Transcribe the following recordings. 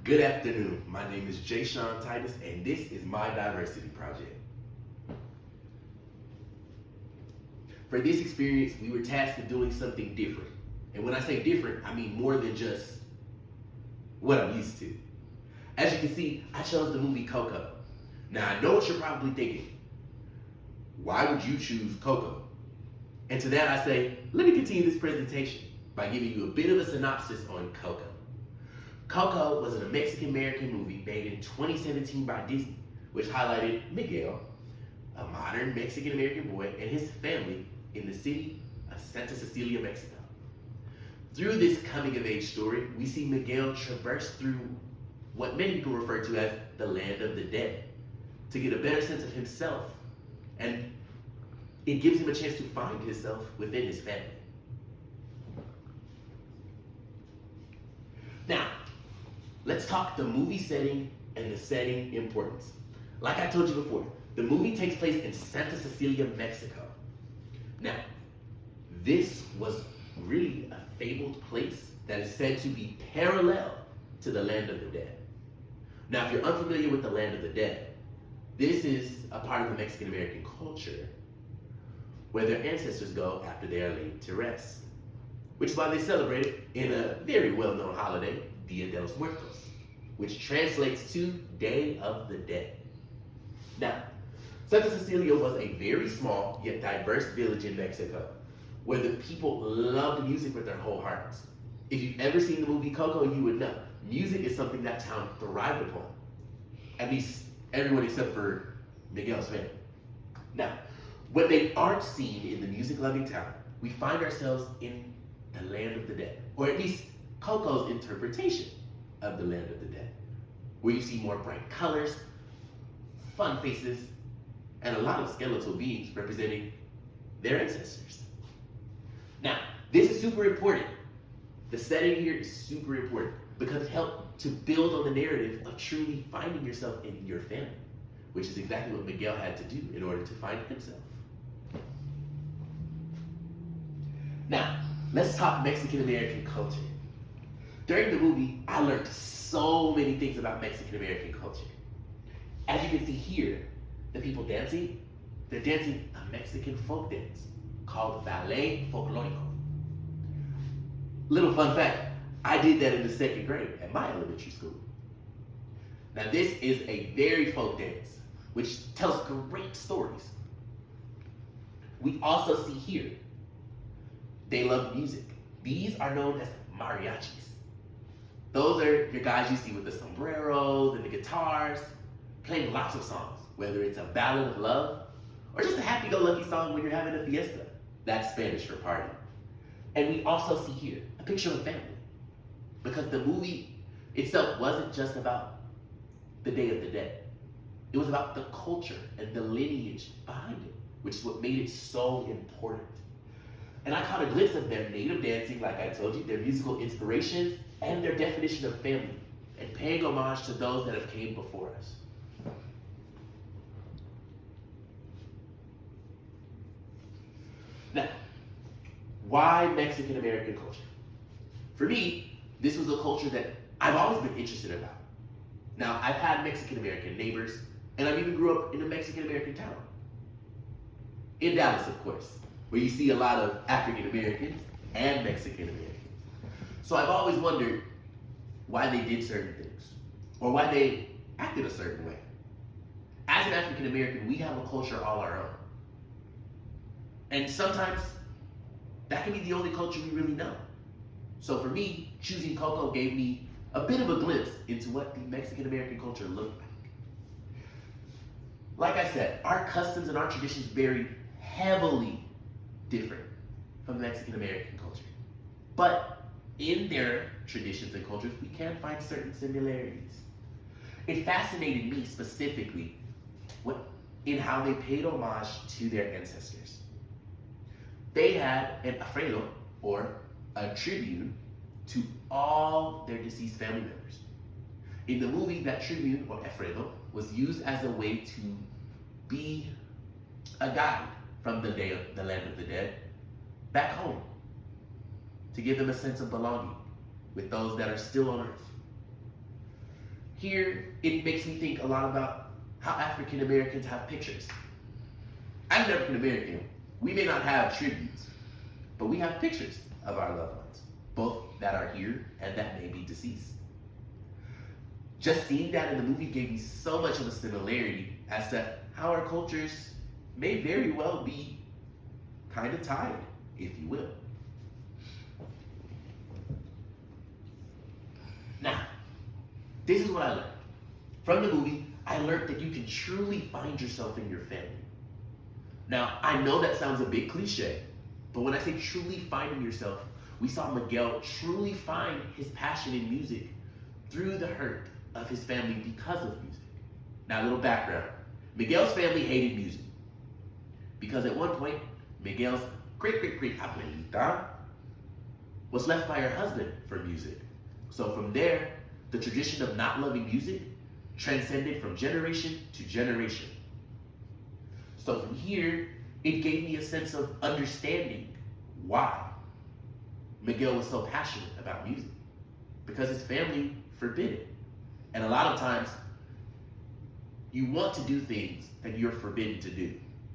Good afternoon. My name is Jay Sean Titus, and this is my diversity project. For this experience, we were tasked with doing something different. And when I say different, I mean more than just what I'm used to. As you can see, I chose the movie Coco. Now, I know what you're probably thinking. Why would you choose Coco? And to that I say, let me continue this presentation by giving you a bit of a synopsis on Coco. Coco was a Mexican-American movie made in 2017 by Disney, which highlighted Miguel, a modern Mexican-American boy, and his family in the city of Santa Cecilia, Mexico. Through this coming-of-age story, we see Miguel traverse through what many people refer to as the land of the dead to get a better sense of himself, and it gives him a chance to find himself within his family. Now, let's talk the movie setting and the setting importance. Like I told you before, the movie takes place in Santa Cecilia, Mexico. Now, this was really a fabled place that is said to be parallel to the land of the dead. Now, if you're unfamiliar with the land of the dead, this is a part of the Mexican-American culture where their ancestors go after they are laid to rest, which is why they celebrate it in a very well-known holiday, Dia de los Muertos, which translates to Day of the Dead. Now, Santa Cecilia was a very small yet diverse village in Mexico where the people loved music with their whole hearts. If you've ever seen the movie Coco, you would know music is something that town thrived upon. At least everyone except for Miguel's family. Now, when they aren't seen in the music-loving town, we find ourselves in the land of the dead, or at least Coco's interpretation of the land of the dead, where you see more bright colors, fun faces, and a lot of skeletal beings representing their ancestors. Now, this is super important. The setting here is super important because it helped to build on the narrative of truly finding yourself in your family, which is exactly what Miguel had to do in order to find himself. Now, let's talk Mexican-American culture. During the movie, I learned so many things about Mexican-American culture. As you can see here, the people dancing, they're dancing a Mexican folk dance called ballet folklorico. Little fun fact, I did that in the 2nd grade at my elementary school. Now this is a very folk dance, which tells great stories. We also see here, they love music. These are known as mariachis. Those are your guys you see with the sombreros and the guitars, playing lots of songs, whether it's a ballad of love or just a happy-go-lucky song when you're having a fiesta. That's Spanish for party. And we also see here a picture of a family, because the movie itself wasn't just about the Day of the Dead. It was about the culture and the lineage behind it, which is what made it so important. And I caught a glimpse of their native dancing, like I told you, their musical inspirations, and their definition of family, and paying homage to those that have came before us. Now, why Mexican-American culture? For me, this was a culture that I've always been interested about. Now, I've had Mexican-American neighbors, and I've even grew up in a Mexican-American town. In Dallas, of course, where you see a lot of African-Americans and Mexican-Americans. So I've always wondered why they did certain things, or why they acted a certain way. As an African-American, we have a culture all our own. And sometimes that can be the only culture we really know. So for me, choosing Coco gave me a bit of a glimpse into what the Mexican-American culture looked like. Like I said, our customs and our traditions vary heavily different from Mexican-American culture. But in their traditions and cultures, we can find certain similarities. It fascinated me specifically in how they paid homage to their ancestors. They had an alfredo, or a tribune, to all their deceased family members. In the movie, that tribune, or alfredo, was used as a way to be a guide from the land of the dead back home, to give them a sense of belonging with those that are still on earth. Here, it makes me think a lot about how African Americans have pictures. As an African American, we may not have tributes, but we have pictures of our loved ones, both that are here and that may be deceased. Just seeing that in the movie gave me so much of a similarity as to how our cultures may very well be kind of tied, if you will. Now, this is what I learned. From the movie, I learned that you can truly find yourself in your family. Now, I know that sounds a bit cliche, but when I say truly finding yourself, we saw Miguel truly find his passion in music through the hurt of his family because of music. Now, a little background. Miguel's family hated music because at one point, Miguel's great-great-great-abuelita was left by her husband for music. So from there, the tradition of not loving music transcended from generation to generation. So from here, it gave me a sense of understanding why Miguel was so passionate about music. Because his family forbid it. And a lot of times, you want to do things that you're forbidden to do.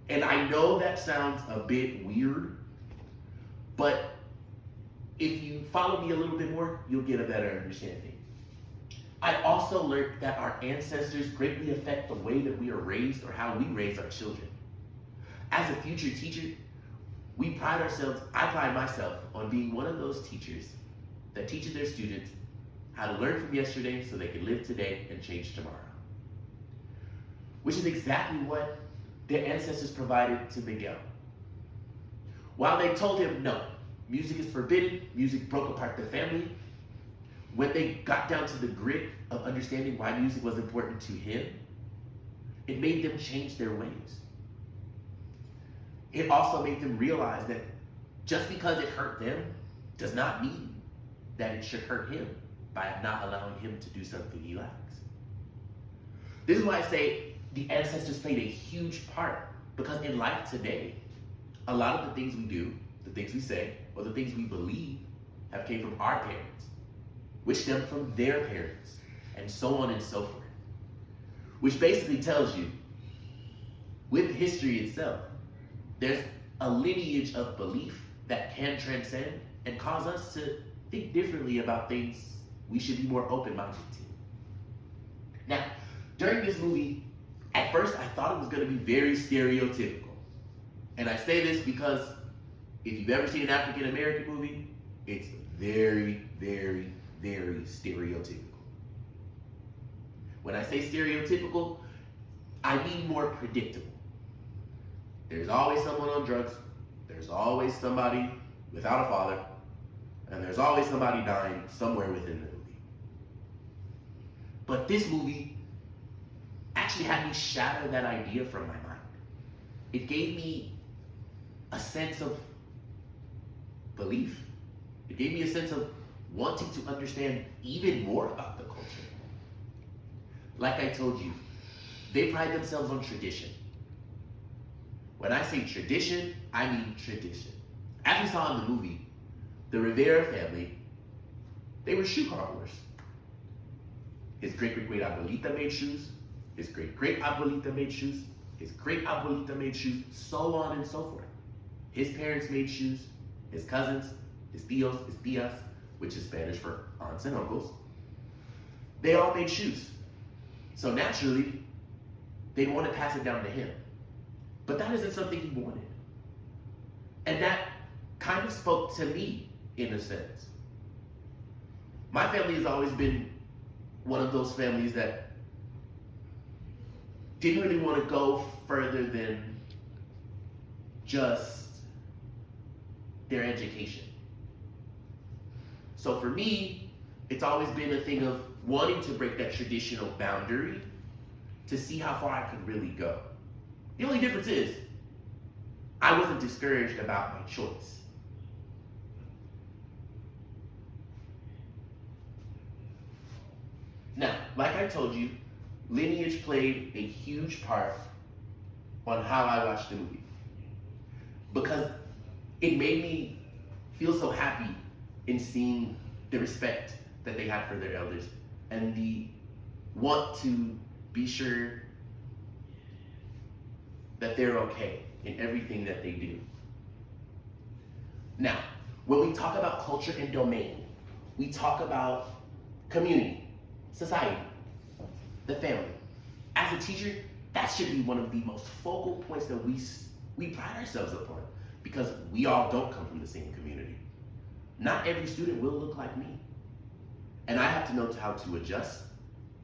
And I know that sounds a bit weird, but if you follow me a little bit more, you'll get a better understanding. I also learned that our ancestors greatly affect the way that we are raised or how we raise our children. As a future teacher, I pride myself on being one of those teachers that teaches their students how to learn from yesterday so they can live today and change tomorrow. Which is exactly what their ancestors provided to Miguel. While they told him, no, music is forbidden, music broke apart the family, when they got down to the grit of understanding why music was important to him, it made them change their ways. It also made them realize that just because it hurt them does not mean that it should hurt him by not allowing him to do something he likes. This is why I say the ancestors played a huge part, because in life today, a lot of the things we do, the things we say, or the things we believe have came from our parents, which stemmed from their parents, and so on and so forth. Which basically tells you, with history itself, there's a lineage of belief that can transcend and cause us to think differently about things we should be more open-minded to. Now, during this movie, at first I thought it was going to be very stereotypical. And I say this because if you've ever seen an African American movie, it's very, very, very stereotypical. When I say stereotypical, I mean more predictable. There's always someone on drugs, there's always somebody without a father, and there's always somebody dying somewhere within the movie. But this movie actually had me shatter that idea from my mind. It gave me a sense of belief. It gave me a sense of wanting to understand even more about the culture. Like I told you, they pride themselves on tradition. When I say tradition, I mean tradition. As we saw in the movie, the Rivera family, they were shoe carvers. His great-great-great-abuelita made shoes. His great-great-abuelita made shoes. His great-abuelita made shoes, so on and so forth. His parents made shoes. His cousins, his tios, his tias, which is Spanish for aunts and uncles, they all made shoes. So naturally, they'd want to pass it down to him. But that isn't something he wanted. And that kind of spoke to me, in a sense. My family has always been one of those families that didn't really want to go further than just their education. So for me, it's always been a thing of wanting to break that traditional boundary to see how far I could really go. The only difference is, I wasn't discouraged about my choice. Now, like I told you, lineage played a huge part on how I watched the movie. Because it made me feel so happy in seeing the respect that they had for their elders and the want to be sure that they're okay in everything that they do. Now, when we talk about culture and domain, we talk about community, society, the family. As a teacher, that should be one of the most focal points that we pride ourselves upon, because we all don't come from the same community. Not every student will look like me. And I have to know how to adjust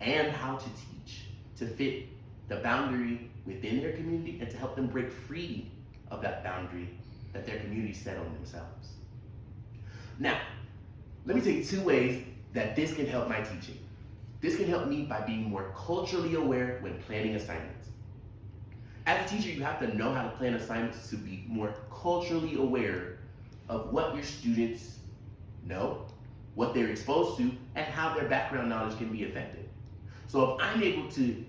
and how to teach to fit the boundary within their community and to help them break free of that boundary that their community set on themselves. Now, let me tell you 2 ways that this can help my teaching. This can help me by being more culturally aware when planning assignments. As a teacher, you have to know how to plan assignments to be more culturally aware of what your students know, what they're exposed to, and how their background knowledge can be affected. So if I'm able to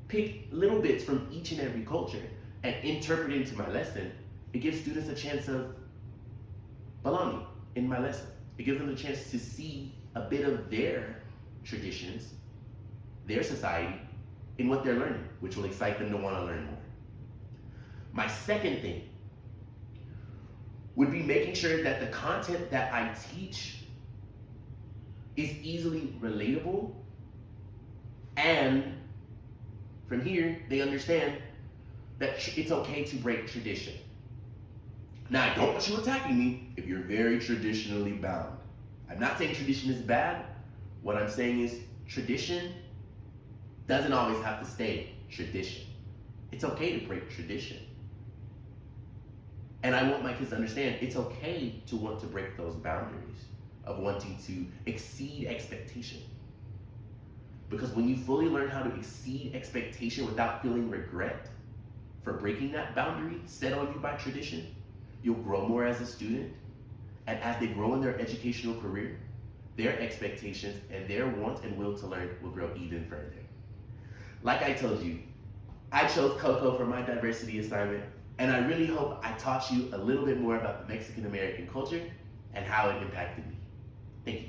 pick little bits from each and every culture and interpret it into my lesson, it gives students a chance of belonging in my lesson. It gives them a chance to see a bit of their traditions, their society, in what they're learning, which will excite them to want to learn more. My second thing would be making sure that the content that I teach is easily relatable, and from here, they understand that it's okay to break tradition. Now, I don't want you attacking me if you're very traditionally bound. I'm not saying tradition is bad. What I'm saying is tradition doesn't always have to stay tradition. It's okay to break tradition. And I want my kids to understand it's okay to want to break those boundaries of wanting to exceed expectation. Because when you fully learn how to exceed expectation without feeling regret for breaking that boundary set on you by tradition, you'll grow more as a student. And as they grow in their educational career, their expectations and their want and will to learn will grow even further. Like I told you, I chose Coco for my diversity assignment, and I really hope I taught you a little bit more about the Mexican American culture and how it impacted me. Thank you.